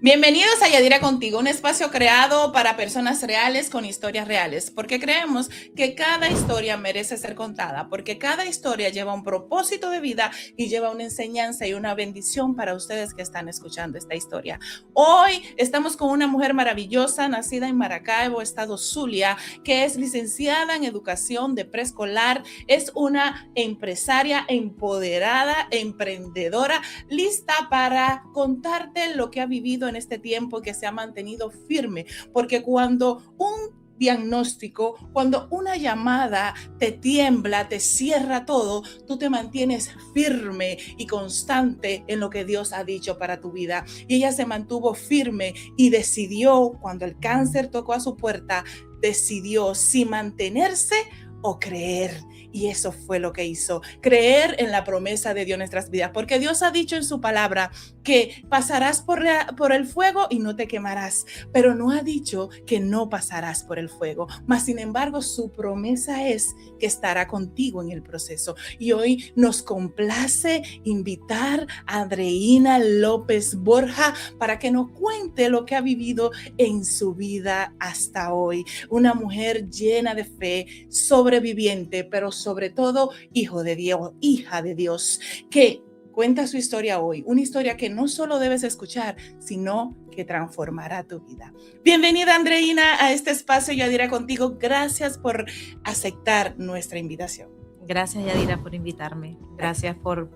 Bienvenidos a Yadira Contigo, un espacio creado para personas reales con historias reales, porque creemos que cada historia merece ser contada, porque cada historia lleva un propósito de vida y lleva una enseñanza y una bendición para ustedes que están escuchando esta historia. Hoy estamos con una mujer maravillosa, nacida en Maracaibo, estado Zulia, que es licenciada en educación de preescolar, es una empresaria empoderada, emprendedora, lista para contarte lo que ha vivido en este tiempo, que se ha mantenido firme, porque cuando un diagnóstico, cuando una llamada te tiembla, te cierra todo, tú te mantienes firme y constante en lo que Dios ha dicho para tu vida. Y ella se mantuvo firme y decidió, cuando el cáncer tocó a su puerta, decidió si mantenerse o creer. Y eso fue lo que hizo, creer en la promesa de Dios en nuestras vidas, porque Dios ha dicho en su palabra que pasarás por el fuego y no te quemarás, pero no ha dicho que no pasarás por el fuego. Mas, sin embargo, su promesa es que estará contigo en el proceso. Y hoy nos complace invitar a Andreina López Borja para que nos cuente lo que ha vivido en su vida hasta hoy. Una mujer llena de fe, sobreviviente, pero sobre todo hijo de Dios, hija de Dios, que cuenta su historia hoy, una historia que no solo debes escuchar, sino que transformará tu vida. Bienvenida, Andreina, a este espacio Yadira Contigo. Gracias por aceptar nuestra invitación. Gracias, Yadira, por invitarme. Gracias por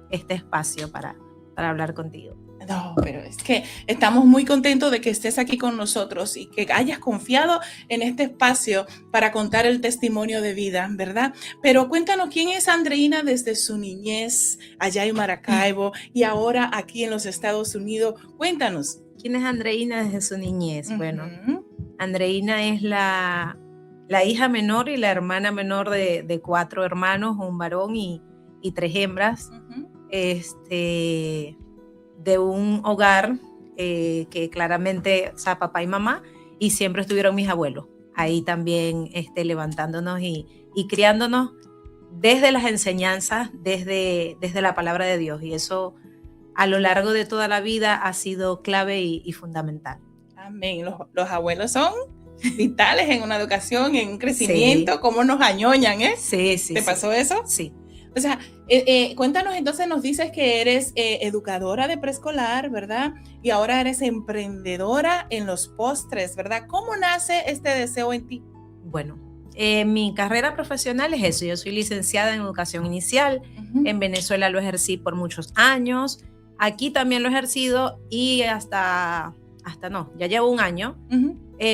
este espacio para hablar contigo. No, pero es que estamos muy contentos de que estés aquí con nosotros y que hayas confiado en este espacio para contar el testimonio de vida, ¿verdad? Pero cuéntanos, ¿quién es Andreina desde su niñez allá en Maracaibo y ahora aquí en los Estados Unidos? Cuéntanos. ¿Quién es Andreina desde su niñez? Bueno, Andreina es la hija menor y la hermana menor de 4 hermanos, un varón y 3 hembras. De un hogar que claramente, o sea, papá y mamá, y siempre estuvieron mis abuelos ahí también levantándonos y criándonos desde las enseñanzas, desde la palabra de Dios, y eso a lo largo de toda la vida ha sido clave y fundamental. Amén. Los abuelos son vitales en una educación, en un crecimiento, sí. Cómo nos añoñan, ¿eh? Sí. ¿Te pasó eso? Sí. O sea, cuéntanos entonces, nos dices que eres educadora de preescolar, ¿verdad? Y ahora eres emprendedora en los postres, ¿verdad? ¿Cómo nace este deseo en ti? Bueno, mi carrera profesional es eso. Yo soy licenciada en educación inicial. En Venezuela lo ejercí por muchos años. Aquí también lo he ejercido y ya llevo un año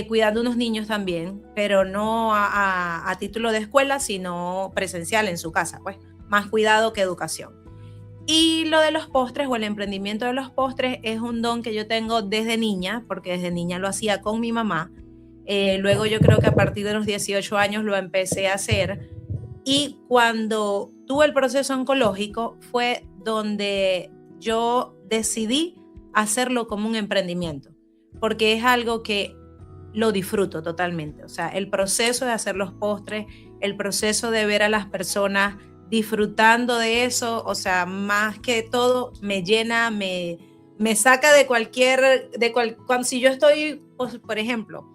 cuidando unos niños también, pero no a título de escuela, sino presencial en su casa, pues. Más cuidado que educación. Y lo de los postres o el emprendimiento de los postres es un don que yo tengo desde niña, porque desde niña lo hacía con mi mamá. Luego yo creo que a partir de los 18 años lo empecé a hacer. Y cuando tuve el proceso oncológico fue donde yo decidí hacerlo como un emprendimiento, porque es algo que lo disfruto totalmente. O sea, el proceso de hacer los postres, el proceso de ver a las personas disfrutando de eso, o sea, más que todo me llena, me saca de cuando si yo estoy, por ejemplo,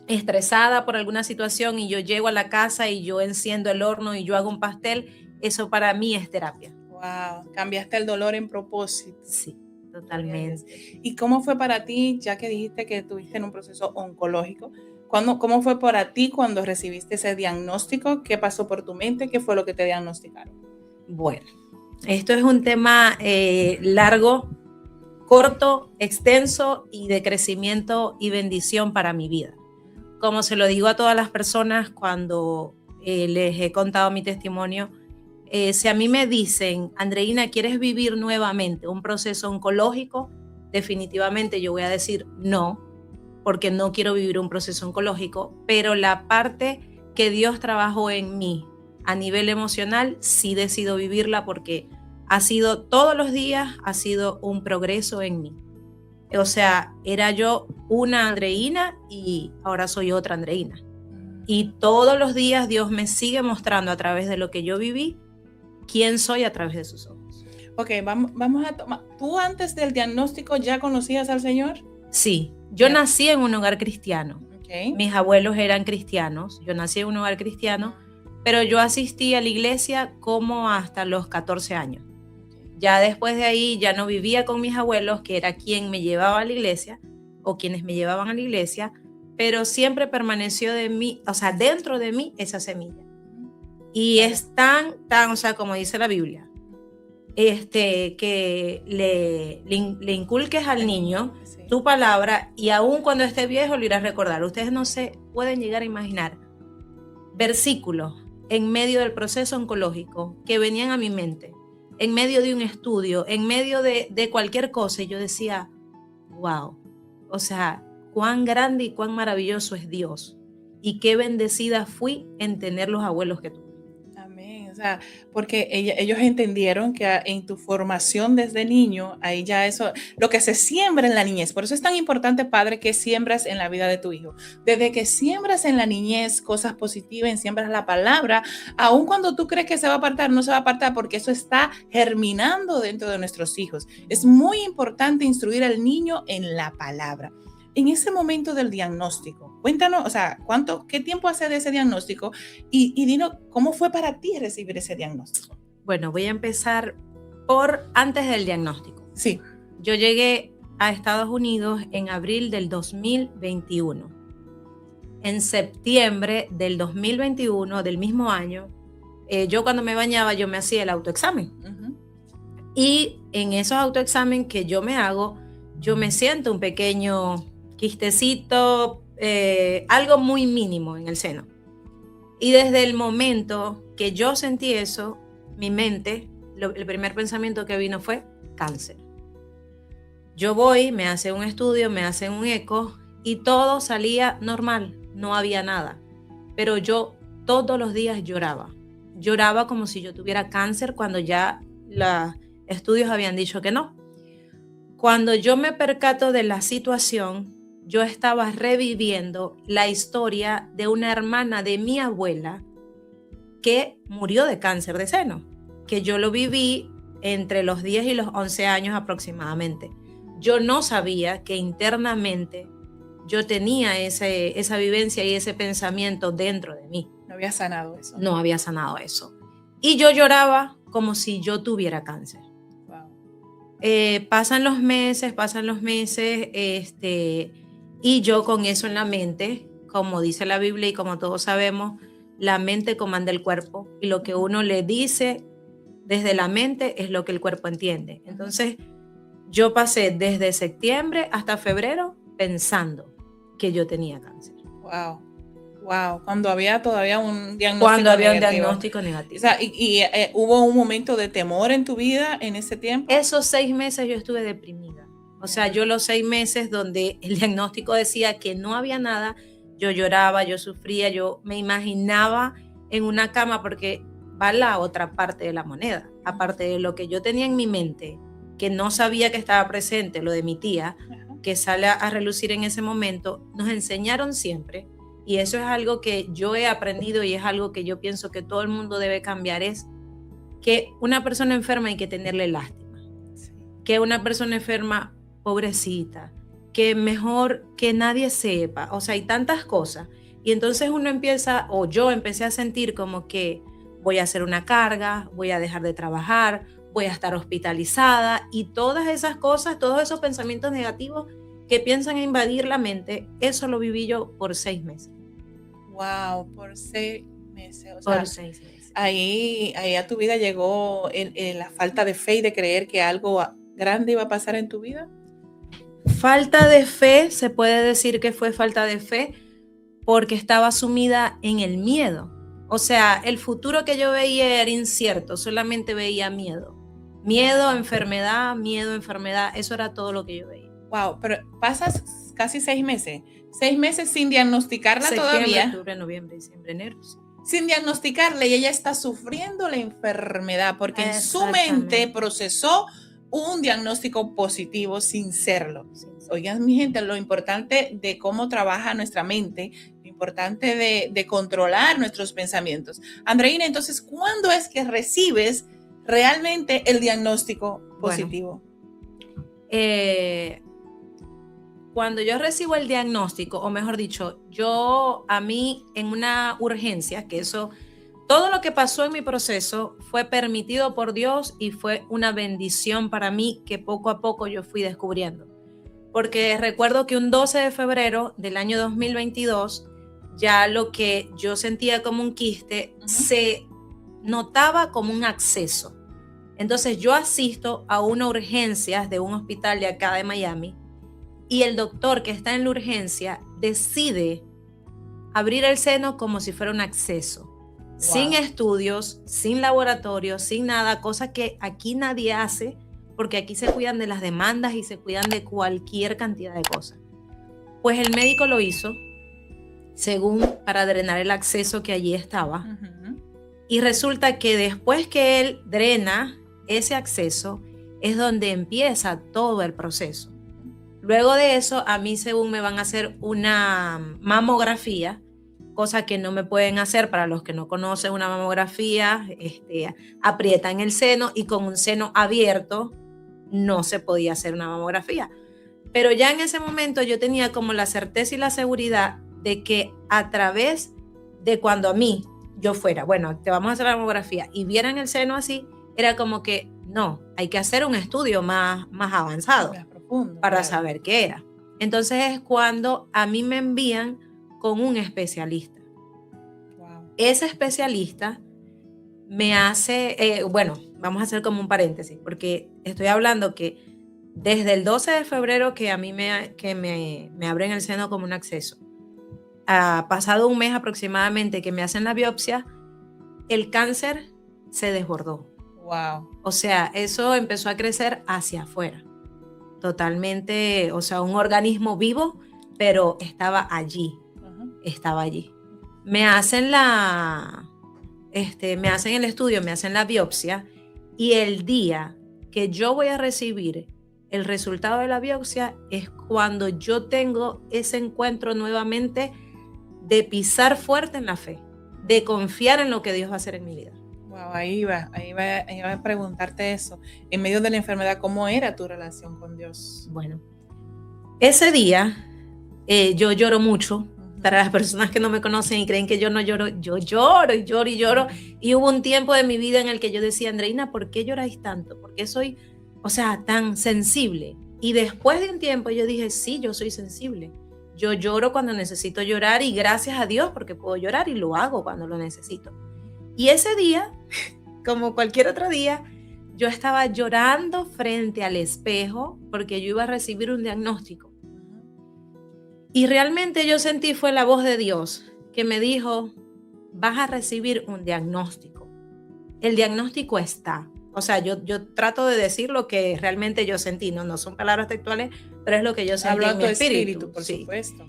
estresada por alguna situación y yo llego a la casa y yo enciendo el horno y yo hago un pastel, eso para mí es terapia. Wow, cambiaste el dolor en propósito. Sí, totalmente. ¿Y cómo fue para ti, ya que dijiste que estuviste en un proceso oncológico? ¿Cómo fue para ti cuando recibiste ese diagnóstico? ¿Qué pasó por tu mente? ¿Qué fue lo que te diagnosticaron? Bueno, esto es un tema largo, corto, extenso y de crecimiento y bendición para mi vida. Como se lo digo a todas las personas cuando les he contado mi testimonio, si a mí me dicen, Andreina, ¿quieres vivir nuevamente un proceso oncológico? Definitivamente yo voy a decir no, porque no quiero vivir un proceso oncológico, pero la parte que Dios trabajó en mí a nivel emocional, sí decido vivirla porque ha sido todos los días, ha sido un progreso en mí. O sea, era yo una Andreina y ahora soy otra Andreina. Y todos los días Dios me sigue mostrando a través de lo que yo viví quién soy a través de sus ojos. Ok, vamos a tomar. ¿Tú antes del diagnóstico ya conocías al Señor? Sí, yo Ya. nací en un hogar cristiano. Ok. Mis abuelos eran cristianos, yo nací en un hogar cristiano, pero yo asistí a la iglesia como hasta los 14 años. Ya después de ahí ya no vivía con mis abuelos, que era quien me llevaba a la iglesia o quienes me llevaban a la iglesia, pero siempre permaneció de mí, o sea, dentro de mí esa semilla. Y es tan, o sea, como dice la Biblia, que le inculques al niño tu palabra y aún cuando esté viejo lo irás a recordar. Ustedes no se pueden llegar a imaginar versículos en medio del proceso oncológico que venían a mi mente, en medio de un estudio, en medio de cualquier cosa, y yo decía, wow, o sea, cuán grande y cuán maravilloso es Dios y qué bendecida fui en tener los abuelos que tuve. Amén. O sea, porque ellos entendieron que en tu formación desde niño, ahí ya eso, lo que se siembra en la niñez. Por eso es tan importante, padre, que siembras en la vida de tu hijo. Desde que siembras en la niñez cosas positivas, siembras la palabra, aun cuando tú crees que se va a apartar, no se va a apartar porque eso está germinando dentro de nuestros hijos. Es muy importante instruir al niño en la palabra. En ese momento del diagnóstico, cuéntanos, o sea, ¿qué tiempo hace de ese diagnóstico? Y dinos, ¿cómo fue para ti recibir ese diagnóstico? Bueno, voy a empezar por antes del diagnóstico. Sí. Yo llegué a Estados Unidos en abril del 2021. En septiembre del 2021, del mismo año, yo cuando me bañaba, yo me hacía el autoexamen. Y en esos autoexámenes que yo me hago, yo me siento un pequeño quistecito, algo muy mínimo en el seno. Y desde el momento que yo sentí eso, mi mente, el primer pensamiento que vino fue cáncer. Yo voy, me hacen un estudio, me hacen un eco y todo salía normal, no había nada. Pero yo todos los días lloraba. Lloraba como si yo tuviera cáncer cuando ya los estudios habían dicho que no. Cuando yo me percato de la situación, yo estaba reviviendo la historia de una hermana de mi abuela que murió de cáncer de seno, que yo lo viví entre los 10 y los 11 años aproximadamente. Yo no sabía que internamente yo tenía esa vivencia y ese pensamiento dentro de mí. No había sanado eso. No había sanado eso. Y yo lloraba como si yo tuviera cáncer. Pasan los meses, y yo con eso en la mente, como dice la Biblia y como todos sabemos, la mente comanda el cuerpo y lo que uno le dice desde la mente es lo que el cuerpo entiende. Entonces, yo pasé desde septiembre hasta febrero pensando que yo tenía cáncer. Wow, cuando había todavía un diagnóstico negativo. O sea, ¿hubo un momento de temor en tu vida en ese tiempo? Esos 6 meses yo estuve deprimida. O sea, yo los 6 meses donde el diagnóstico decía que no había nada, yo lloraba, yo sufría, yo me imaginaba en una cama porque va la otra parte de la moneda. Aparte de lo que yo tenía en mi mente, que no sabía que estaba presente, lo de mi tía, que sale a relucir en ese momento, nos enseñaron siempre. Y eso es algo que yo he aprendido y es algo que yo pienso que todo el mundo debe cambiar, es que una persona enferma hay que tenerle lástima. Sí. Que una persona enferma, pobrecita, que mejor que nadie sepa. O sea, hay tantas cosas. Y entonces uno empieza, o yo empecé a sentir como que voy a hacer una carga, voy a dejar de trabajar, voy a estar hospitalizada y todas esas cosas, todos esos pensamientos negativos que piensan invadir la mente, eso lo viví yo por 6 meses. Wow, por 6 meses. O por sea, 6 meses. Ahí a tu vida llegó la falta de fe y de creer que algo grande iba a pasar en tu vida. Falta de fe, se puede decir que fue falta de fe porque estaba sumida en el miedo. O sea, el futuro que yo veía era incierto, solamente veía miedo. Miedo, enfermedad, eso era todo lo que yo veía. Wow, pero pasas casi 6 meses. 6 meses sin diagnosticarla Septiembre, todavía. Octubre, noviembre, diciembre, enero. Sí. Sin diagnosticarle y ella está sufriendo la enfermedad porque en su mente procesó un diagnóstico positivo sin serlo. Sí. Oigan, mi gente, lo importante de cómo trabaja nuestra mente, lo importante de controlar nuestros pensamientos. Andreina, entonces, ¿cuándo es que recibes realmente el diagnóstico positivo? Cuando yo recibo el diagnóstico, o mejor dicho, a mí en una urgencia, que eso, todo lo que pasó en mi proceso fue permitido por Dios y fue una bendición para mí que poco a poco yo fui descubriendo. Porque recuerdo que un 12 de febrero del año 2022, ya lo que yo sentía como un quiste se notaba como un acceso. Entonces yo asisto a una urgencia de un hospital de acá de Miami y el doctor que está en la urgencia decide abrir el seno como si fuera un acceso. Wow. Sin estudios, sin laboratorio, sin nada, cosa que aquí nadie hace porque aquí se cuidan de las demandas y se cuidan de cualquier cantidad de cosas. Pues el médico lo hizo, según para drenar el acceso que allí estaba. Y resulta que después que él drena ese acceso, es donde empieza todo el proceso. Luego de eso, a mí según me van a hacer una mamografía, cosa que no me pueden hacer para los que no conocen una mamografía, aprietan el seno y con un seno abierto no se podía hacer una mamografía. Pero ya en ese momento yo tenía como la certeza y la seguridad de que a través de cuando a mí yo fuera, bueno, te vamos a hacer la mamografía y vieran el seno así, era como que no, hay que hacer un estudio más avanzado, más profundo, para saber qué era. Entonces es cuando a mí me envían con un especialista. Wow. Ese especialista me hace, vamos a hacer como un paréntesis, porque estoy hablando que desde el 12 de febrero que a mí me abren el seno como un acceso, pasado un mes aproximadamente que me hacen la biopsia, el cáncer se desbordó. Wow. O sea, eso empezó a crecer hacia afuera. Totalmente, o sea, un organismo vivo, pero estaba allí. Estaba allí. Me hacen el estudio, me hacen la biopsia y el día que yo voy a recibir el resultado de la biopsia es cuando yo tengo ese encuentro nuevamente de pisar fuerte en la fe, de confiar en lo que Dios va a hacer en mi vida. Wow, ahí va a preguntarte eso. En medio de la enfermedad, ¿cómo era tu relación con Dios? Bueno, ese día yo lloro mucho. Para las personas que no me conocen y creen que yo no lloro, yo lloro y lloro y lloro. Y hubo un tiempo de mi vida en el que yo decía, Andreina, ¿por qué lloráis tanto? ¿Por qué soy, tan sensible? Y después de un tiempo yo dije, sí, yo soy sensible. Yo lloro cuando necesito llorar y gracias a Dios porque puedo llorar y lo hago cuando lo necesito. Y ese día, como cualquier otro día, yo estaba llorando frente al espejo porque yo iba a recibir un diagnóstico. Y realmente yo sentí fue la voz de Dios que me dijo, vas a recibir un diagnóstico. El diagnóstico está. O sea, yo trato de decir lo que realmente yo sentí. No son palabras textuales, pero es lo que yo sentí en mi espíritu. Por supuesto.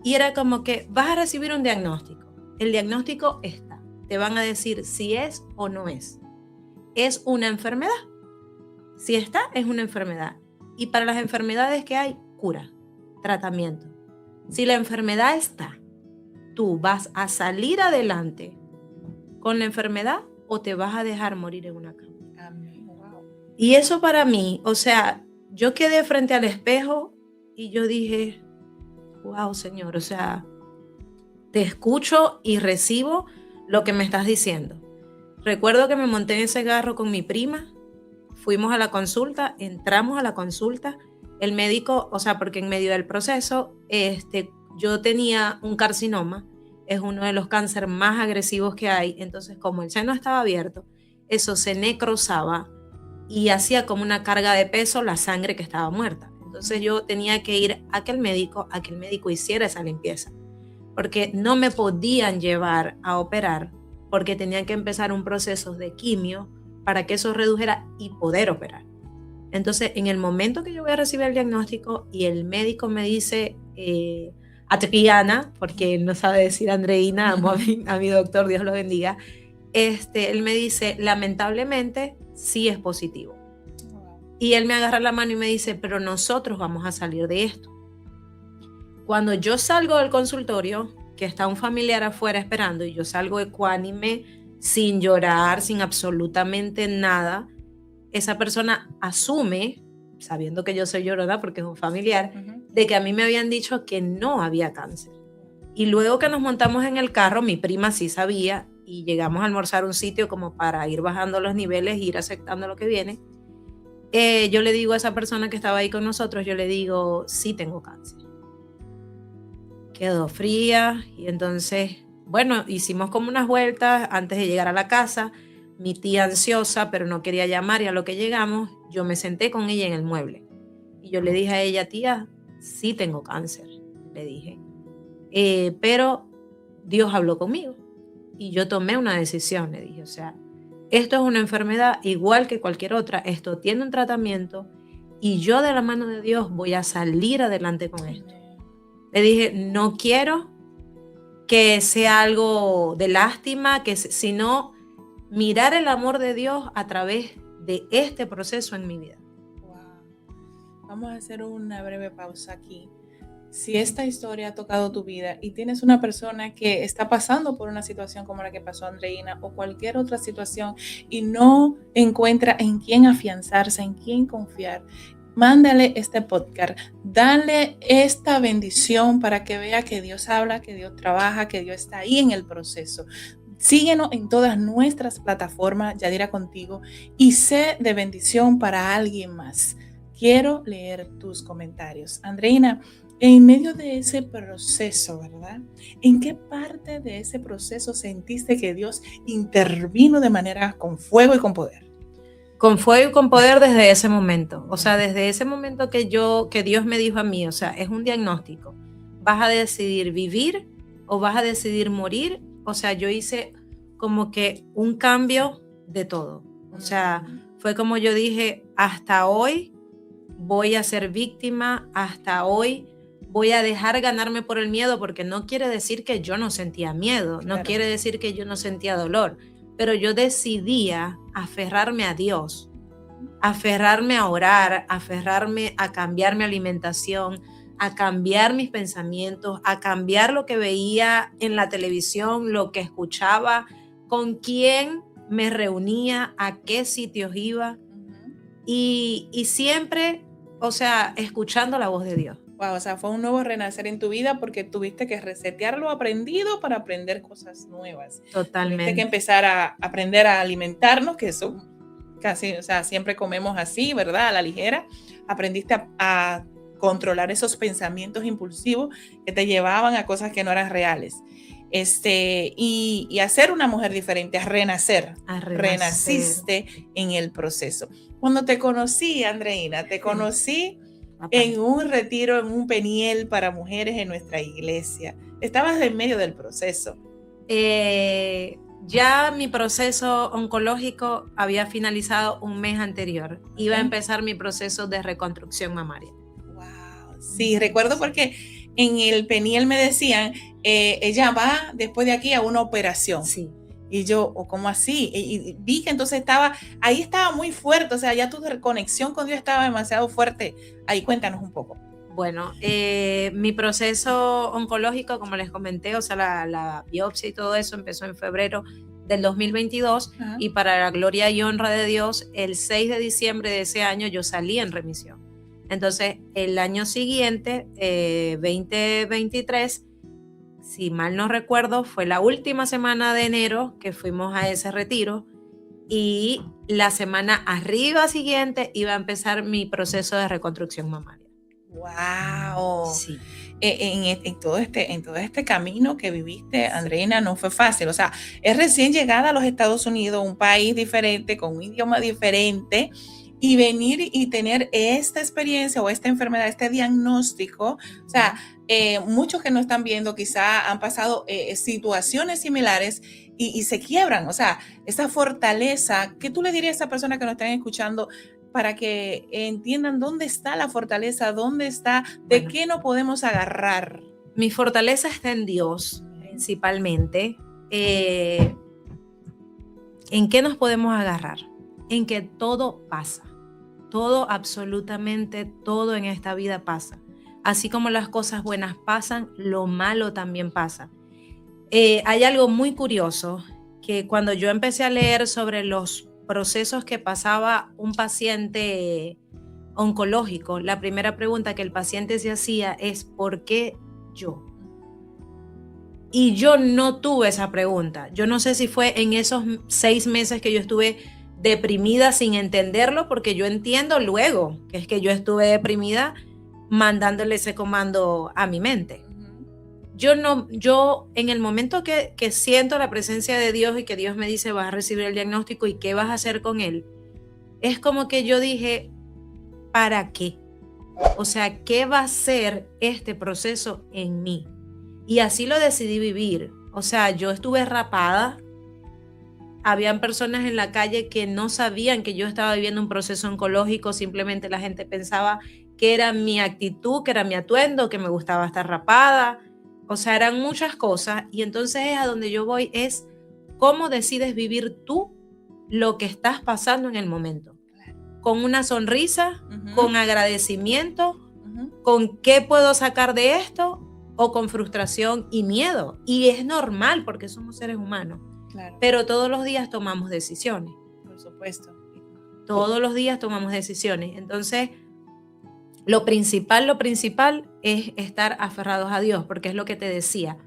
Y era como que vas a recibir un diagnóstico. El diagnóstico está. Te van a decir si es o no es. Es una enfermedad. Si está, es una enfermedad. Y para las enfermedades que hay, cura, tratamiento. Si la enfermedad está, tú vas a salir adelante con la enfermedad o te vas a dejar morir en una cama. Amén. Wow. Y eso para mí, o sea, yo quedé frente al espejo y yo dije, wow, Señor, o sea, te escucho y recibo lo que me estás diciendo. Recuerdo que me monté en ese carro con mi prima, fuimos a la consulta, entramos a la consulta. El médico, o sea, porque en medio del proceso, yo tenía un carcinoma, es uno de los cánceres más agresivos que hay, entonces como el seno estaba abierto, eso se necrosaba y hacía como una carga de peso la sangre que estaba muerta. Entonces yo tenía que ir a que el médico hiciera esa limpieza, porque no me podían llevar a operar, porque tenían que empezar un proceso de quimio para que eso redujera y poder operar. Entonces, en el momento que yo voy a recibir el diagnóstico y el médico me dice, Adriana, porque él no sabe decir Andreina, amo a mi doctor, Dios lo bendiga, él me dice, lamentablemente, sí es positivo. Y él me agarra la mano y me dice, pero nosotros vamos a salir de esto. Cuando yo salgo del consultorio, que está un familiar afuera esperando, y yo salgo ecuánime, sin llorar, sin absolutamente nada. Esa persona asume, sabiendo que yo soy llorona porque es un familiar, de que a mí me habían dicho que no había cáncer. Y luego que nos montamos en el carro, mi prima sí sabía y llegamos a almorzar a un sitio como para ir bajando los niveles e ir aceptando lo que viene. Yo le digo a esa persona que estaba ahí con nosotros, yo le digo, sí tengo cáncer. Quedó fría y entonces, bueno, hicimos como unas vueltas antes de llegar a la casa. Mi tía ansiosa, pero no quería llamar, y a lo que llegamos, yo me senté con ella en el mueble. Y yo le dije a ella, tía, sí tengo cáncer, le dije. Pero Dios habló conmigo y yo tomé una decisión, le dije, o sea, esto es una enfermedad igual que cualquier otra, esto tiene un tratamiento y yo de la mano de Dios voy a salir adelante con esto. Le dije, no quiero que sea algo de lástima, sino mirar el amor de Dios a través de este proceso en mi vida. Wow. Vamos a hacer una breve pausa aquí. Si esta historia ha tocado tu vida y tienes una persona que está pasando por una situación como la que pasó Andreina o cualquier otra situación y no encuentra en quién afianzarse, en quién confiar, mándale este podcast, dale esta bendición para que vea que Dios habla, que Dios trabaja, que Dios está ahí en el proceso. Síguenos en todas nuestras plataformas, Yadira Contigo, y sé de bendición para alguien más. Quiero leer tus comentarios. Andreina, en medio de ese proceso, ¿verdad? ¿En qué parte de ese proceso sentiste que Dios intervino de manera con fuego y con poder? Con fuego y con poder desde ese momento. O sea, desde ese momento que Dios me dijo a mí, o sea, es un diagnóstico. ¿Vas a decidir vivir o vas a decidir morir? O sea, yo hice como que un cambio de todo. O sea, fue como yo dije, hasta hoy voy a ser víctima, hasta hoy voy a dejar ganarme por el miedo, porque no quiere decir que yo no sentía miedo, no quiere decir que yo no sentía dolor, pero yo decidía aferrarme a Dios, aferrarme a orar, aferrarme a cambiar mi alimentación, a cambiar mis pensamientos, a cambiar lo que veía en la televisión, lo que escuchaba, con quién me reunía, a qué sitios iba, y siempre, o sea, escuchando la voz de Dios. Wow, o sea, fue un nuevo renacer en tu vida porque tuviste que resetear lo aprendido para aprender cosas nuevas. Totalmente. Tuviste que empezar a aprender a alimentarnos, que eso casi, o sea, siempre comemos así, ¿verdad? A la ligera. Aprendiste a controlar esos pensamientos impulsivos que te llevaban a cosas que no eran reales. Y a ser una mujer diferente, a renacer. Renaciste en el proceso. Cuando te conocí, Andreina, te conocí en un retiro, en un peniel para mujeres en nuestra iglesia. Estabas en medio del proceso. Ya mi proceso oncológico había finalizado un mes anterior. Iba a empezar mi proceso de reconstrucción mamaria. Wow, sí, recuerdo porque en el peniel me decían, ella va después de aquí a una operación. Sí. Y yo, ¿cómo así? Y vi que entonces ahí estaba muy fuerte, o sea, ya tu conexión con Dios estaba demasiado fuerte. Ahí cuéntanos un poco. Bueno, mi proceso oncológico, como les comenté, o sea, la biopsia y todo eso empezó en febrero del 2022. Ajá. Y para la gloria y honra de Dios, el 6 de diciembre de ese año yo salí en remisión. Entonces, el año siguiente, 2023, si mal no recuerdo, fue la última semana de enero que fuimos a ese retiro, y la semana arriba siguiente iba a empezar mi proceso de reconstrucción mamaria. ¡Wow! Sí. En todo este camino que viviste, Andreina, no fue fácil. O sea, es recién llegada a los Estados Unidos, un país diferente, con un idioma diferente, y venir y tener esta experiencia o esta enfermedad, este diagnóstico. O sea, muchos que no están viendo quizá han pasado situaciones similares y se quiebran. O sea, esa fortaleza, ¿qué tú le dirías a esa persona que nos están escuchando para que entiendan dónde está la fortaleza, dónde está, de qué no podemos agarrar? Mi fortaleza está en Dios, principalmente. ¿En qué nos podemos agarrar? En que todo pasa. Todo, absolutamente todo en esta vida pasa. Así como las cosas buenas pasan, lo malo también pasa. Hay algo muy curioso que cuando yo empecé a leer sobre los procesos que pasaba un paciente oncológico, la primera pregunta que el paciente se hacía es ¿por qué yo? Y yo no tuve esa pregunta. Yo no sé si fue en esos 6 meses que yo estuve deprimida sin entenderlo, porque yo entiendo luego que es que yo estuve deprimida mandándole ese comando a mi mente. Yo en el momento que siento la presencia de Dios y que Dios me dice vas a recibir el diagnóstico y qué vas a hacer con él, es como que yo dije, ¿para qué? O sea, ¿qué va a ser este proceso en mí? Y así lo decidí vivir. O sea, yo estuve rapada. Habían personas en la calle que no sabían que yo estaba viviendo un proceso oncológico. Simplemente la gente pensaba que era mi actitud, que era mi atuendo, que me gustaba estar rapada. O sea, eran muchas cosas. Y entonces a donde yo voy es cómo decides vivir tú lo que estás pasando en el momento. Con una sonrisa, con agradecimiento, con qué puedo sacar de esto, o con frustración y miedo. Y es normal porque somos seres humanos. Claro. Pero todos los días tomamos decisiones. Por supuesto. Todos los días tomamos decisiones. Entonces, lo principal es estar aferrados a Dios, porque es lo que te decía.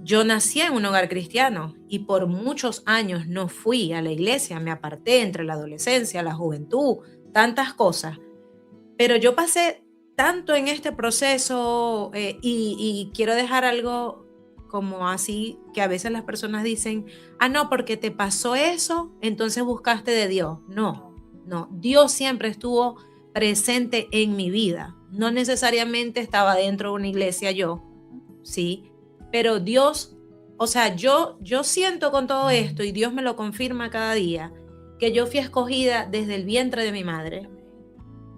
Yo nací en un hogar cristiano y por muchos años no fui a la iglesia, me aparté entre la adolescencia, la juventud, tantas cosas. Pero yo pasé tanto en este proceso y quiero dejar algo como así, que a veces las personas dicen, no, porque te pasó eso, entonces buscaste de Dios. No, Dios siempre estuvo presente en mi vida. No necesariamente estaba dentro de una iglesia yo, sí, pero Dios, o sea, yo siento con todo esto y Dios me lo confirma cada día, que yo fui escogida desde el vientre de mi madre.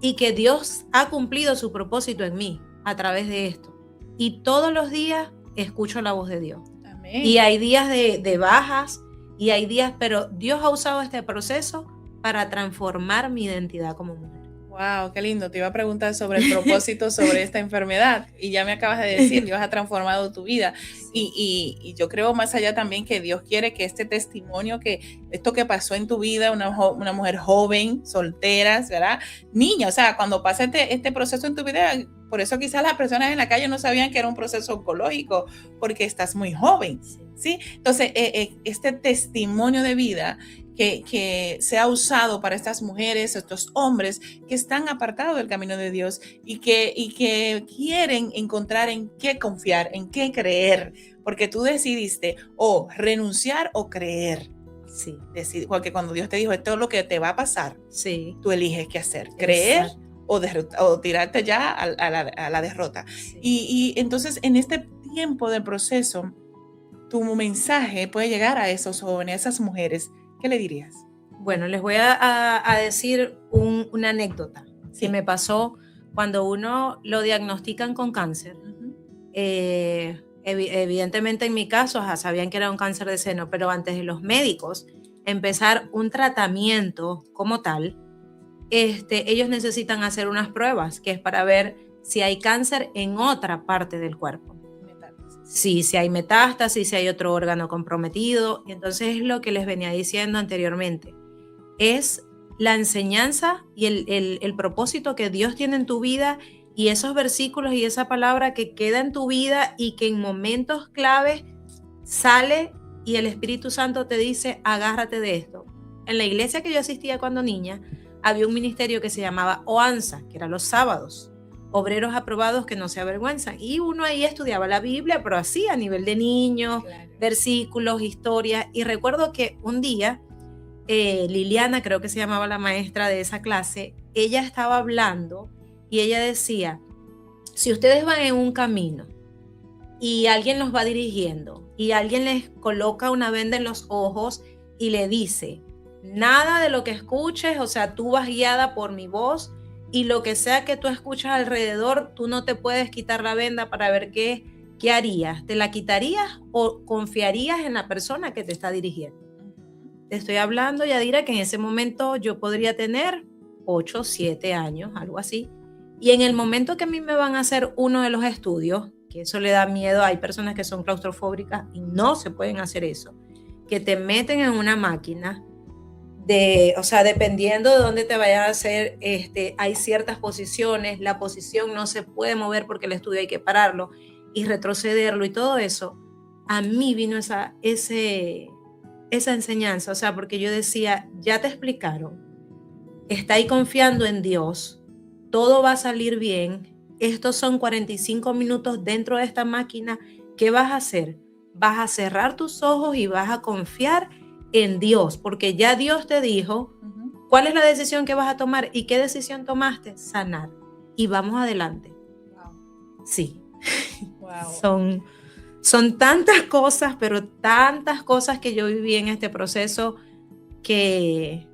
Y que Dios ha cumplido su propósito en mí a través de esto. Y todos los días escucho la voz de Dios. Amén. Y hay días de bajas y hay días, pero Dios ha usado este proceso para transformar mi identidad como mujer. Wow, qué lindo. Te iba a preguntar sobre el propósito sobre esta enfermedad y ya me acabas de decir, Dios ha transformado tu vida. Y yo creo más allá también que Dios quiere que este testimonio, que esto que pasó en tu vida, una mujer joven, soltera, ¿verdad? Niña, o sea, cuando pasa este proceso en tu vida, por eso quizás las personas en la calle no sabían que era un proceso oncológico, porque estás muy joven, ¿sí? Entonces, este testimonio de vida que se ha usado para estas mujeres, estos hombres que están apartados del camino de Dios y que quieren encontrar en qué confiar, en qué creer, porque tú decidiste o renunciar o creer. Sí. Porque cuando Dios te dijo esto es lo que te va a pasar, sí, tú eliges qué hacer, creer o tirarte ya a la derrota. Sí. Y entonces en este tiempo del proceso, tu mensaje puede llegar a esos jóvenes, a esas mujeres. ¿Qué le dirías? Bueno, les voy a decir una anécdota que me pasó cuando uno lo diagnostican con cáncer. Evidentemente en mi caso sabían que era un cáncer de seno, pero antes de los médicos empezar un tratamiento como tal, ellos necesitan hacer unas pruebas que es para ver si hay cáncer en otra parte del cuerpo. Sí, si hay metástasis, si hay otro órgano comprometido. Y entonces es lo que les venía diciendo anteriormente. Es la enseñanza y el propósito que Dios tiene en tu vida y esos versículos y esa palabra que queda en tu vida y que en momentos claves sale y el Espíritu Santo te dice, agárrate de esto. En la iglesia que yo asistía cuando niña, había un ministerio que se llamaba OANSA, que era los sábados. Obreros aprobados que no se avergüenzan. Y uno ahí estudiaba la Biblia, pero así a nivel de niños, claro. Versículos, historias. Y recuerdo que un día, Liliana, creo que se llamaba la maestra de esa clase, ella estaba hablando y ella decía, si ustedes van en un camino y alguien los va dirigiendo y alguien les coloca una venda en los ojos y le dice, nada de lo que escuches, o sea, tú vas guiada por mi voz, y lo que sea que tú escuchas alrededor, tú no te puedes quitar la venda para ver qué harías. ¿Te la quitarías o confiarías en la persona que te está dirigiendo? Te estoy hablando, Yadira, que en ese momento yo podría tener 8, 7 años, algo así. Y en el momento que a mí me van a hacer uno de los estudios, que eso le da miedo, hay personas que son claustrofóbicas y no se pueden hacer eso. que te meten en una máquina o sea, dependiendo de dónde te vayan a hacer, hay ciertas posiciones, la posición no se puede mover porque el estudio hay que pararlo y retrocederlo y todo eso. A mí vino esa enseñanza, o sea, porque yo decía, ya te explicaron, está ahí confiando en Dios, todo va a salir bien, estos son 45 minutos dentro de esta máquina, ¿qué vas a hacer? Vas a cerrar tus ojos y vas a confiar en Dios, porque ya Dios te dijo cuál es la decisión que vas a tomar y qué decisión tomaste, sanar. Y vamos adelante. Wow. Sí. Wow. Son tantas cosas, pero tantas cosas que yo viví en este proceso que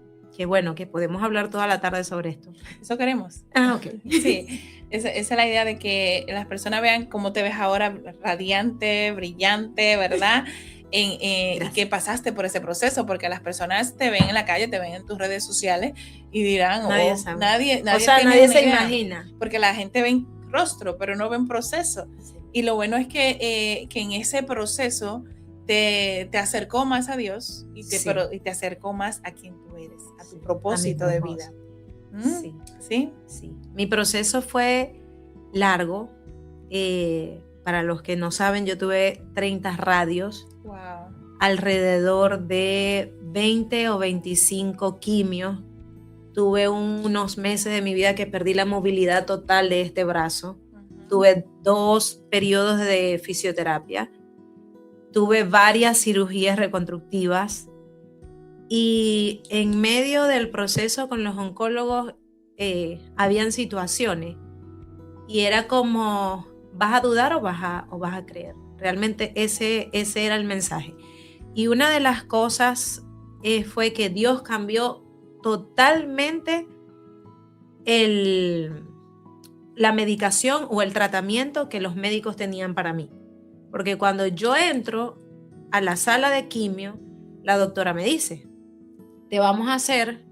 bueno, que podemos hablar toda la tarde sobre esto. Eso queremos. Ok. Sí, esa es la idea de que las personas vean cómo te ves ahora, radiante, brillante, ¿verdad? Y que pasaste por ese proceso, porque las personas te ven en la calle, te ven en tus redes sociales y dirán, nadie sabe. Nadie Se imagina. Porque la gente ve rostro, pero no ven proceso. Sí. Y lo bueno es que en ese proceso te acercó más a Dios y te acercó más a quien tú eres, a tu propósito de vida. Sí. ¿Sí? Sí. Mi proceso fue largo. Para los que no saben, yo tuve 30 radios, wow, alrededor de 20 o 25 quimios. Tuve unos meses de mi vida que perdí la movilidad total de este brazo. Tuve 2 periodos de fisioterapia. Tuve varias cirugías reconstructivas. Y en medio del proceso con los oncólogos habían situaciones. Y era como, ¿vas a dudar o vas a creer? Realmente ese era el mensaje. Y una de las cosas fue que Dios cambió totalmente la medicación o el tratamiento que los médicos tenían para mí. Porque cuando yo entro a la sala de quimio, la doctora me dice, te vamos a hacer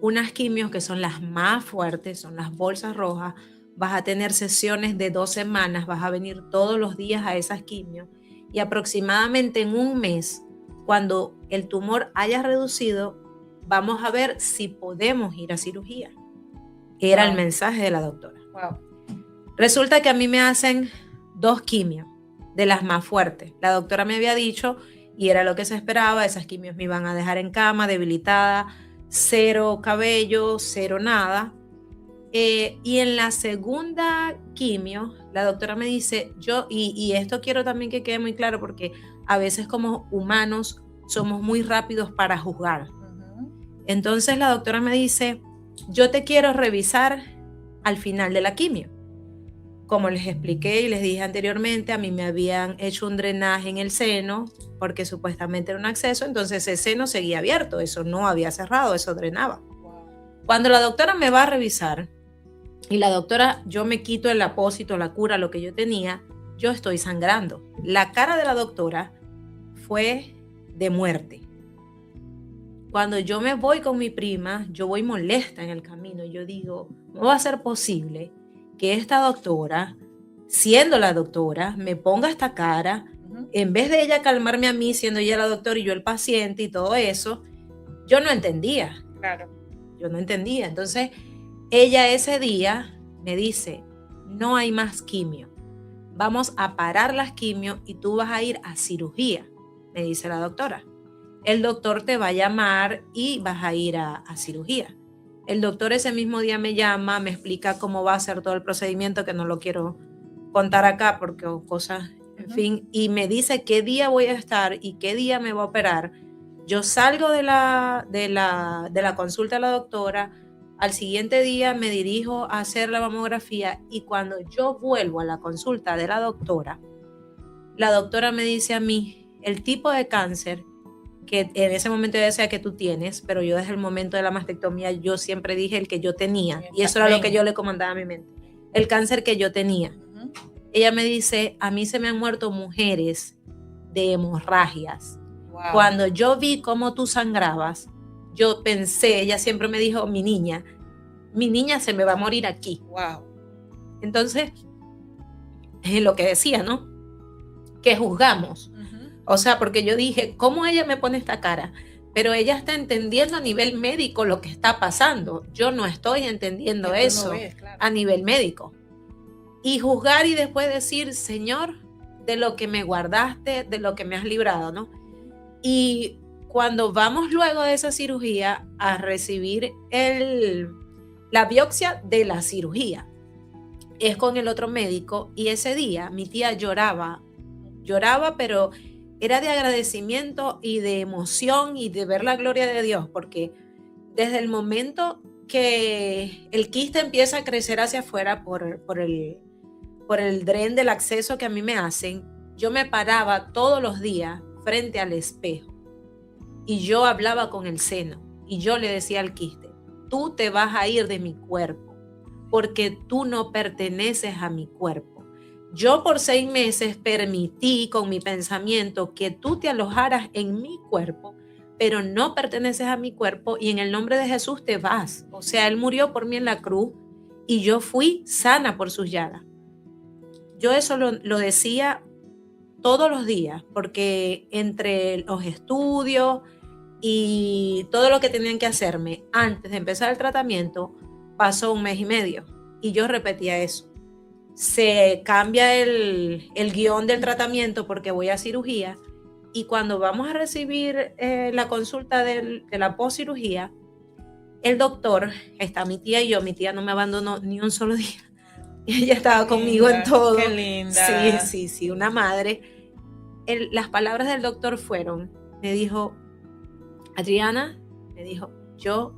unas quimios que son las más fuertes, son las bolsas rojas, vas a tener sesiones de 2 semanas, vas a venir todos los días a esas quimios y aproximadamente en un mes, cuando el tumor haya reducido, vamos a ver si podemos ir a cirugía. Era el mensaje de la doctora. Wow. Resulta que a mí me hacen 2 quimios, de las más fuertes. La doctora me había dicho, y era lo que se esperaba, esas quimios me iban a dejar en cama, debilitada, 0 cabello, 0 nada. Y en la segunda quimio, la doctora me dice, y esto quiero también que quede muy claro, porque a veces como humanos somos muy rápidos para juzgar. Entonces la doctora me dice, yo te quiero revisar al final de la quimio. Como les expliqué y les dije anteriormente, a mí me habían hecho un drenaje en el seno, porque supuestamente era un acceso, entonces ese seno seguía abierto, eso no había cerrado, eso drenaba. Cuando la doctora me va a revisar, y la doctora, yo me quito el apósito, la cura, lo que yo tenía, yo estoy sangrando. La cara de la doctora fue de muerte. Cuando yo me voy con mi prima, yo voy molesta en el camino, yo digo, no va a ser posible que esta doctora, siendo la doctora, me ponga esta cara, en vez de ella calmarme a mí, siendo ella la doctora y yo el paciente y todo eso, yo no entendía. Claro. Yo no entendía. Entonces, ella ese día me dice, no hay más quimio. Vamos a parar las quimio y tú vas a ir a cirugía, me dice la doctora. El doctor te va a llamar y vas a ir a cirugía. El doctor ese mismo día me llama, me explica cómo va a ser todo el procedimiento, que no lo quiero contar acá porque cosas, en fin, y me dice qué día voy a estar y qué día me va a operar. Yo salgo de la consulta de la doctora, al siguiente día me dirijo a hacer la mamografía y cuando yo vuelvo a la consulta de la doctora me dice a mí, el tipo de cáncer que en ese momento yo decía que tú tienes, pero yo desde el momento de la mastectomía yo siempre dije el que yo tenía, y eso era lo que yo le comandaba a mi mente, el cáncer que yo tenía. Ella me dice, a mí se me han muerto mujeres de hemorragias. Wow. Cuando yo vi cómo tú sangrabas, yo pensé, ella siempre me dijo, mi niña se me va a morir aquí. Wow. Entonces, es lo que decía, ¿no? Que juzgamos. O sea, porque yo dije, ¿cómo ella me pone esta cara? Pero ella está entendiendo a nivel médico lo que está pasando. Yo no estoy entendiendo eso Claro. a nivel médico. Y juzgar y después decir, Señor, de lo que me guardaste, de lo que me has librado, ¿no? Y cuando vamos luego de esa cirugía a recibir la biopsia de la cirugía, es con el otro médico, y ese día mi tía lloraba, pero era de agradecimiento y de emoción y de ver la gloria de Dios, porque desde el momento que el quiste empieza a crecer hacia afuera por el dren del acceso que a mí me hacen, yo me paraba todos los días frente al espejo y yo hablaba con el seno y yo le decía al quiste, tú te vas a ir de mi cuerpo porque tú no perteneces a mi cuerpo. Yo por 6 meses permití con mi pensamiento que tú te alojaras en mi cuerpo, pero no perteneces a mi cuerpo y en el nombre de Jesús te vas. O sea, Él murió por mí en la cruz y yo fui sana por sus llagas. Yo eso lo decía todos los días, porque entre los estudios y todo lo que tenían que hacerme antes de empezar el tratamiento, pasó 1 mes y medio y yo repetía eso. Se cambia el guión del tratamiento porque voy a cirugía y cuando vamos a recibir la consulta de la postcirugía, el doctor, está mi tía y yo, mi tía no me abandonó ni un solo día. Ella estaba conmigo en todo. Qué linda. Sí, una madre. Las palabras del doctor fueron, me dijo, Adriana, me dijo, yo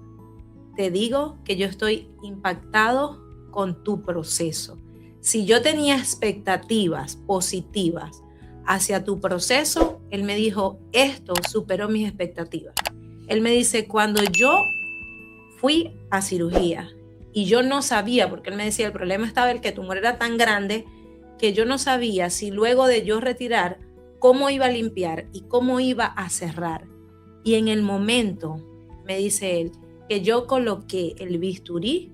te digo que yo estoy impactado con tu proceso. Si yo tenía expectativas positivas hacia tu proceso, él me dijo, esto superó mis expectativas. Él me dice, cuando yo fui a cirugía y yo no sabía, porque él me decía, el problema estaba el que el tumor era tan grande que yo no sabía si luego de yo retirar, cómo iba a limpiar y cómo iba a cerrar. Y en el momento, me dice él, que yo coloqué el bisturí,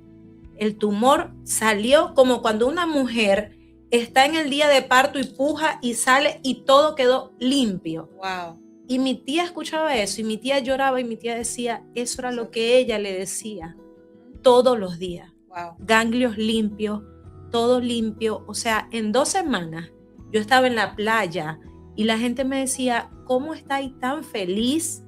el tumor salió como cuando una mujer está en el día de parto y puja y sale y todo quedó limpio. Wow. Y mi tía escuchaba eso y mi tía lloraba y mi tía decía, eso era lo que ella le decía todos los días. Wow. Ganglios limpios, todo limpio. O sea, en 2 semanas yo estaba en la playa y la gente me decía, ¿cómo estáis tan feliz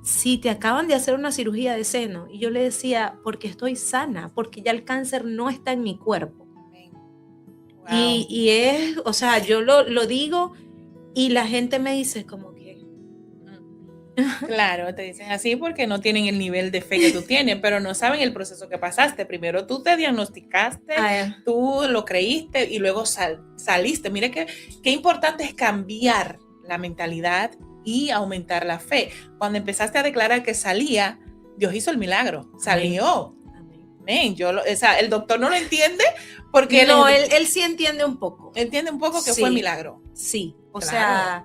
si te acaban de hacer una cirugía de seno? Y yo le decía, porque estoy sana, porque ya el cáncer no está en mi cuerpo. Wow. Y es, o sea, yo lo digo y la gente me dice como que... Claro, te dicen así porque no tienen el nivel de fe que tú tienes, pero no saben el proceso que pasaste. Primero tú te diagnosticaste, tú lo creíste y luego saliste. Mire qué importante es cambiar la mentalidad y aumentar la fe. Cuando empezaste a declarar que salía, Dios hizo el milagro, salió. Amén. El doctor no lo entiende porque... No, él sí entiende un poco. Entiende un poco que sí, fue milagro. Sí, o claro. sea,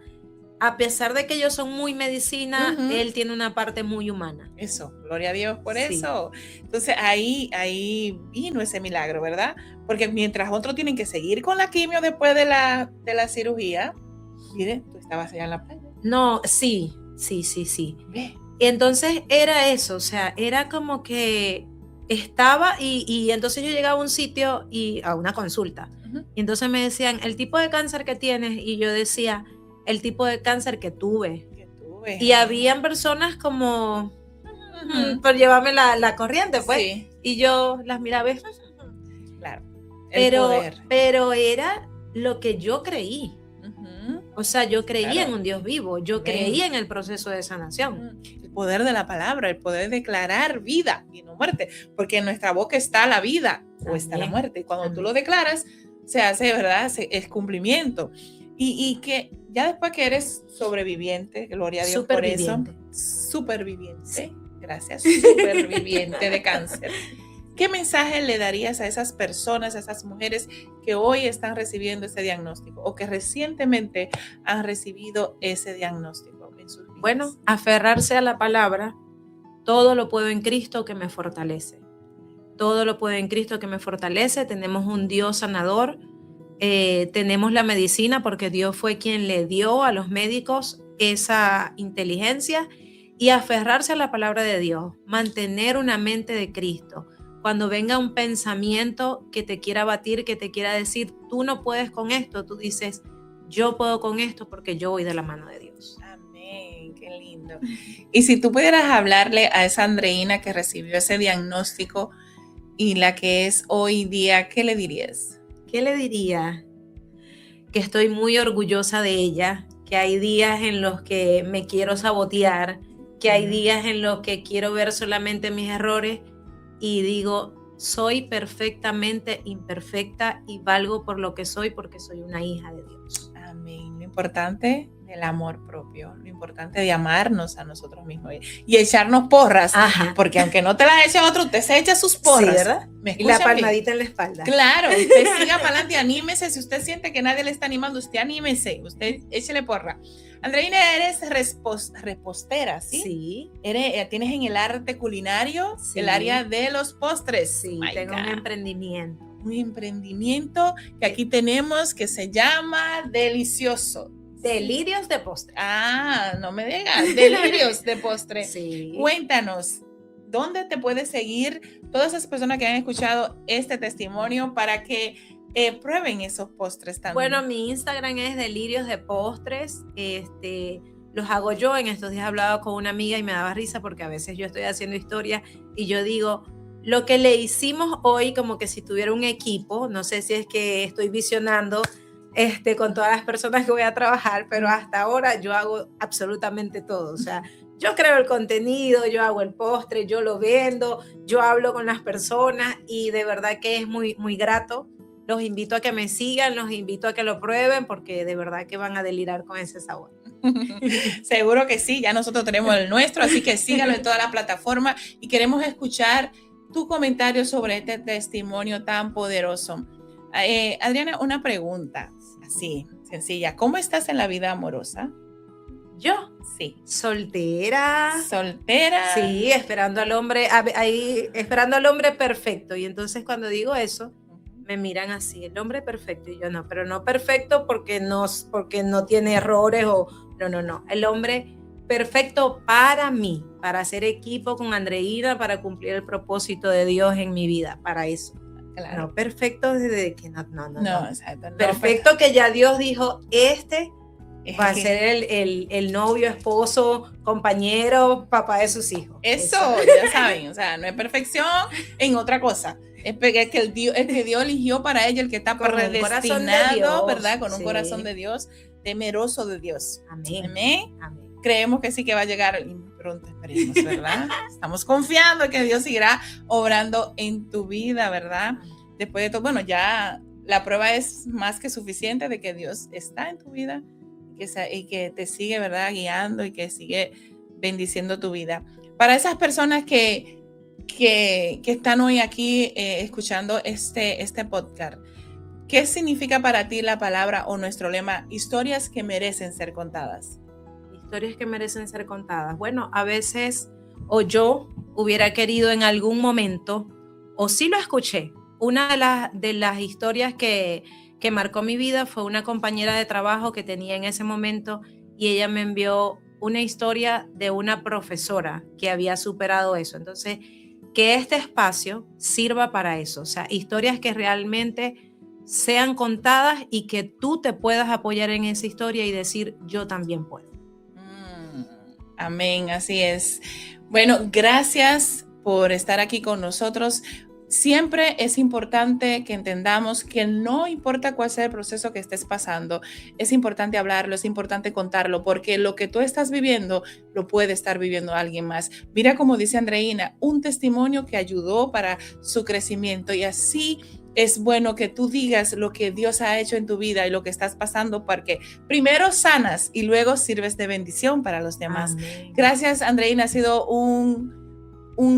a pesar de que ellos son muy medicina, él tiene una parte muy humana. Eso, gloria a Dios por eso. Entonces ahí vino ese milagro, ¿verdad? Porque mientras otros tienen que seguir con la quimio después de la cirugía, mire, tú estabas allá en la playa. No, sí. Bien. Entonces era eso, o sea, era como que estaba y entonces yo llegaba a un sitio y a una consulta. Y entonces me decían, el tipo de cáncer que tienes, y yo decía, el tipo de cáncer que tuve. Y habían personas como, por llevarme la corriente, pues. Sí. Y yo las miraba. Claro. Pero era lo que yo creí. O sea, yo creía en un Dios vivo, yo creía en el proceso de sanación. El poder de la palabra, el poder declarar vida y no muerte, porque en nuestra boca está la vida o está la muerte. Y cuando tú lo declaras, se hace, ¿verdad? Es cumplimiento. Y que ya después que eres sobreviviente, gloria a Dios por eso. Superviviente. Sí. Gracias. Superviviente de cáncer. ¿Qué mensaje le darías a esas personas, a esas mujeres que hoy están recibiendo ese diagnóstico o que recientemente han recibido ese diagnóstico en sus vidas? Bueno, aferrarse a la palabra. Todo lo puedo en Cristo que me fortalece. Todo lo puedo en Cristo que me fortalece. Tenemos un Dios sanador. tenemos la medicina porque Dios fue quien le dio a los médicos esa inteligencia, y aferrarse a la palabra de Dios, mantener una mente de Cristo. Cuando venga un pensamiento que te quiera batir, que te quiera decir, tú no puedes con esto, tú dices, yo puedo con esto porque yo voy de la mano de Dios. Amén, qué lindo. Y si tú pudieras hablarle a esa Andreina que recibió ese diagnóstico y la que es hoy día, ¿qué le dirías? ¿Qué le diría? Que estoy muy orgullosa de ella, que hay días en los que me quiero sabotear, que hay días en los que quiero ver solamente mis errores y digo, soy perfectamente imperfecta y valgo por lo que soy porque soy una hija de Dios. Amén. Lo importante del amor propio, lo importante de amarnos a nosotros mismos y echarnos porras. Ajá. Porque aunque no te las eche otro, usted se echa sus porras. Sí, ¿verdad? Y la palmadita en la espalda. Claro, usted siga para adelante, anímese. Si usted siente que nadie le está animando, usted anímese, usted échele porra. Andreina, eres repostera, ¿sí? Sí. ¿Tienes en el arte culinario, sí, el área de los postres? Sí, tengo un emprendimiento. Un emprendimiento que aquí tenemos que se llama Delicioso. Delirios de postre. Ah, no me digas, Delirios de postre. Sí. Cuéntanos, ¿dónde te puedes seguir todas esas personas que han escuchado este testimonio para que prueben esos postres también? Bueno, mi Instagram es Delirios de Postres. Los hago yo. En estos días hablaba con una amiga y me daba risa porque a veces yo estoy haciendo historias y yo digo, lo que le hicimos hoy, como que si tuviera un equipo, no sé si es que estoy visionando con todas las personas que voy a trabajar, pero hasta ahora yo hago absolutamente todo. O sea, yo creo el contenido, yo hago el postre, yo lo vendo, yo hablo con las personas y de verdad que es muy, muy grato. Los invito a que me sigan, los invito a que lo prueben porque de verdad que van a delirar con ese sabor. Seguro que sí, ya nosotros tenemos el nuestro, así que síganlo en toda la plataforma y queremos escuchar tu comentario sobre este testimonio tan poderoso. Adriana, una pregunta así, sencilla. ¿Cómo estás en la vida amorosa? ¿Yo? Sí. Soltera. ¿Soltera? Sí, esperando al hombre perfecto. Y entonces cuando digo eso, me miran así, el hombre perfecto. Y yo no, pero no perfecto porque no tiene errores o no. El hombre perfecto para mí, para hacer equipo con Andreina, para cumplir el propósito de Dios en mi vida, para eso. Claro. No perfecto desde que no. Exacto, perfecto que ya Dios dijo, va a ser el novio, esposo, compañero, papá de sus hijos. Eso, ya saben, o sea, no es perfección en otra cosa. Es que Dios eligió para ella, el que está predestinado, ¿verdad? Con un corazón de Dios, temeroso de Dios. Amén. Amén. Creemos que sí que va a llegar pronto, esperemos, ¿verdad? Estamos confiando en que Dios seguirá obrando en tu vida, ¿verdad? Después de todo, bueno, ya la prueba es más que suficiente de que Dios está en tu vida y que te sigue, ¿verdad? Guiando y que sigue bendiciendo tu vida. Para esas personas que están hoy aquí escuchando este podcast, ¿qué significa para ti la palabra o nuestro lema, historias que merecen ser contadas? Historias que merecen ser contadas. Bueno, a veces o yo hubiera querido en algún momento, o sí lo escuché, una de las historias que marcó mi vida fue una compañera de trabajo que tenía en ese momento y ella me envió una historia de una profesora que había superado eso. Entonces, que este espacio sirva para eso, o sea, historias que realmente sean contadas y que tú te puedas apoyar en esa historia y decir, yo también puedo. Amén, así es. Bueno, gracias por estar aquí con nosotros. Siempre es importante que entendamos que no importa cuál sea el proceso que estés pasando, es importante hablarlo, es importante contarlo, porque lo que tú estás viviendo lo puede estar viviendo alguien más. Mira como dice Andreina, un testimonio que ayudó para su crecimiento y así es bueno que tú digas lo que Dios ha hecho en tu vida y lo que estás pasando, porque primero sanas y luego sirves de bendición para los demás. Amén. Gracias, Andreina, ha sido un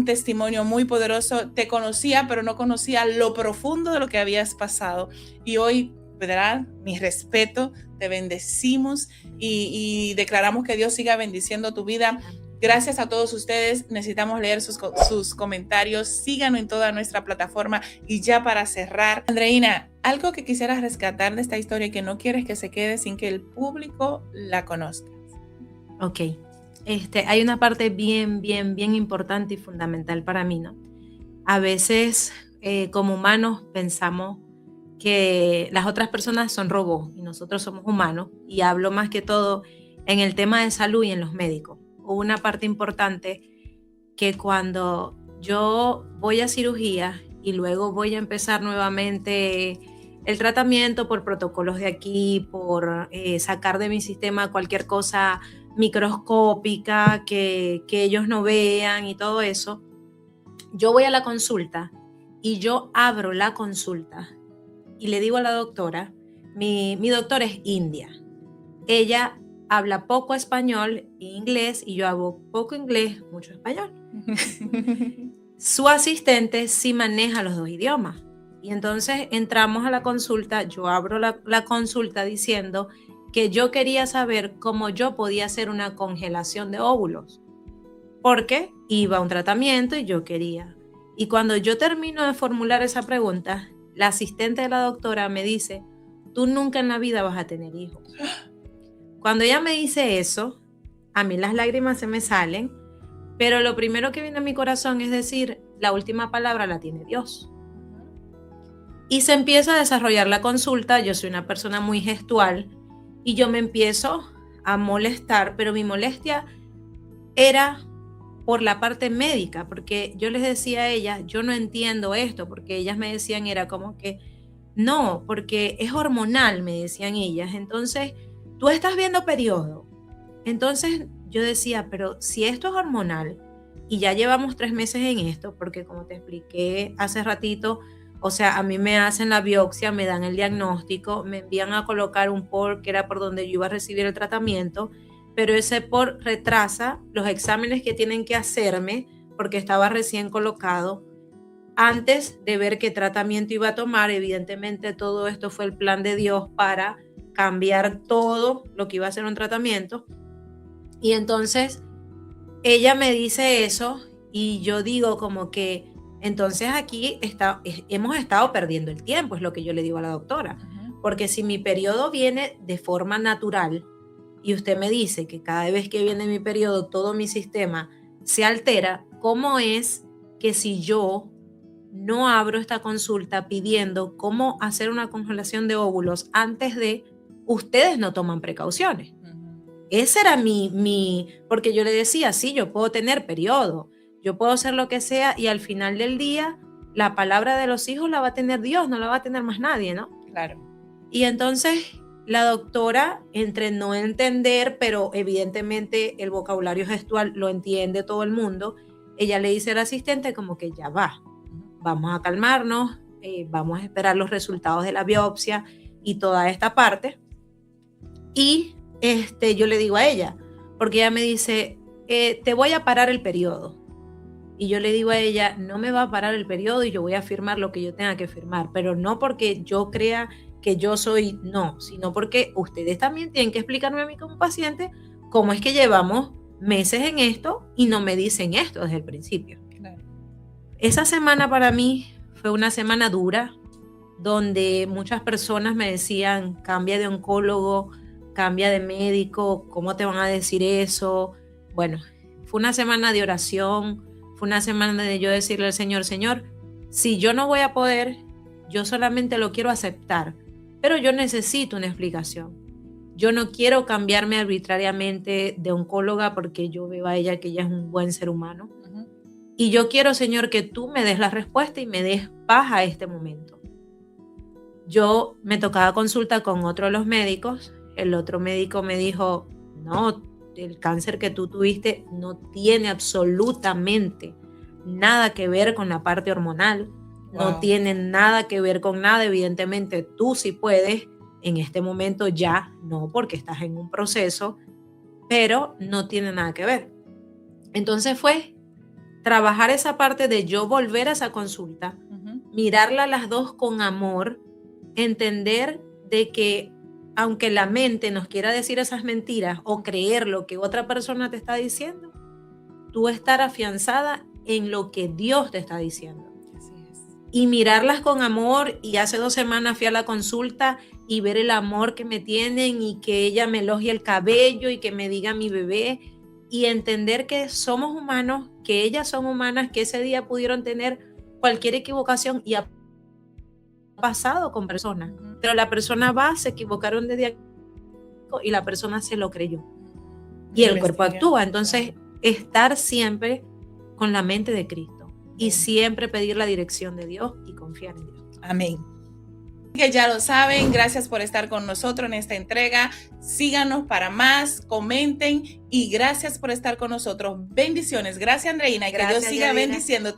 testimonio muy poderoso. Te conocía, pero no conocía lo profundo de lo que habías pasado. Y hoy, ¿verdad? Mi respeto, te bendecimos y declaramos que Dios siga bendiciendo tu vida. Gracias a todos ustedes. Necesitamos leer sus comentarios. Síganos en toda nuestra plataforma. Y ya para cerrar, Andreina, Algo que quisieras rescatar de esta historia y que no quieres que se quede sin que el público la conozca. Ok. Hay una parte bien importante y fundamental para mí, ¿no? A veces, como humanos, pensamos que las otras personas son robots y nosotros somos humanos, y hablo más que todo en el tema de salud y en los médicos. Una parte importante que cuando yo voy a cirugía y luego voy a empezar nuevamente el tratamiento por protocolos de aquí, por sacar de mi sistema cualquier cosa microscópica que ellos no vean y todo eso, yo voy a la consulta y yo abro la consulta y le digo a la doctora, mi doctora es india, ella habla poco español e inglés y yo hablo poco inglés, mucho español. Su asistente sí maneja los dos idiomas. Y entonces entramos a la consulta, yo abro la consulta diciendo que yo quería saber cómo yo podía hacer una congelación de óvulos, porque iba a un tratamiento y yo quería. Y cuando yo termino de formular esa pregunta, la asistente de la doctora me dice, tú nunca en la vida vas a tener hijos. Cuando ella me dice eso, a mí las lágrimas se me salen, pero lo primero que viene a mi corazón es decir, la última palabra la tiene Dios. Y se empieza a desarrollar la consulta, yo soy una persona muy gestual, y yo me empiezo a molestar, pero mi molestia era por la parte médica, porque yo les decía a ellas, yo no entiendo esto, porque ellas me decían, era como que, no, porque es hormonal, me decían ellas, entonces, tú estás viendo periodo. Entonces yo decía, pero si esto es hormonal, y ya llevamos 3 meses en esto, porque como te expliqué hace ratito, o sea, a mí me hacen la biopsia, me dan el diagnóstico, me envían a colocar un POR, que era por donde yo iba a recibir el tratamiento, pero ese POR retrasa los exámenes que tienen que hacerme, porque estaba recién colocado, antes de ver qué tratamiento iba a tomar. Evidentemente todo esto fue el plan de Dios para cambiar todo lo que iba a ser un tratamiento. Y entonces ella me dice eso y yo digo como que entonces aquí hemos estado perdiendo el tiempo, es lo que yo le digo a la doctora. Porque si mi periodo viene de forma natural y usted me dice que cada vez que viene mi periodo todo mi sistema se altera, ¿cómo es que si yo no abro esta consulta pidiendo cómo hacer una congelación de óvulos antes de, ustedes no toman precauciones? Ese era porque yo le decía, sí, yo puedo tener periodo, yo puedo hacer lo que sea y al final del día la palabra de los hijos la va a tener Dios, no la va a tener más nadie, ¿no? Claro. Y entonces la doctora, entre no entender, pero evidentemente el vocabulario gestual lo entiende todo el mundo, ella le dice al asistente como que ya va, vamos a calmarnos, vamos a esperar los resultados de la biopsia y toda esta parte. Y yo le digo a ella, porque ella me dice, te voy a parar el periodo. Y yo le digo a ella, no me va a parar el periodo y yo voy a firmar lo que yo tenga que firmar, pero no porque yo crea que yo soy, no, sino porque ustedes también tienen que explicarme a mí como paciente cómo es que llevamos meses en esto y no me dicen esto desde el principio. Claro. Esa semana para mí fue una semana dura, donde muchas personas me decían, cambia de oncólogo, cambia de médico, ¿cómo te van a decir eso? Bueno, fue una semana de oración, fue una semana de yo decirle al Señor, Señor, si yo no voy a poder, yo solamente lo quiero aceptar, pero yo necesito una explicación. Yo no quiero cambiarme arbitrariamente de oncóloga porque yo veo a ella que ella es un buen ser humano. Y yo quiero, Señor, que tú me des la respuesta y me des paz a este momento. Yo me tocaba consulta con otro de los médicos. El otro médico me dijo, no, el cáncer que tú tuviste no tiene absolutamente nada que ver con la parte hormonal. Wow. No tiene nada que ver con nada. Evidentemente tú sí puedes. En este momento ya no, porque estás en un proceso, pero no tiene nada que ver. Entonces fue trabajar esa parte de yo volver a esa consulta, mirarla a las dos con amor, entender de que aunque la mente nos quiera decir esas mentiras o creer lo que otra persona te está diciendo, tú estar afianzada en lo que Dios te está diciendo. Así es. y mirarlas con amor. Y hace 2 semanas fui a la consulta y ver el amor que me tienen y que ella me elogie el cabello y que me diga mi bebé, y entender que somos humanos, que ellas son humanas, que ese día pudieron tener cualquier equivocación y ha pasado con personas, pero la persona se equivocaron de diagnóstico y la persona se lo creyó y el cuerpo actúa. Entonces, estar siempre con la mente de Cristo y siempre pedir la dirección de Dios y confiar en Dios. Amén. Que ya lo saben, gracias por estar con nosotros en esta entrega. Síganos para más, comenten y gracias por estar con nosotros. Bendiciones. Gracias, Andreina, y que Dios siga bendiciéndote.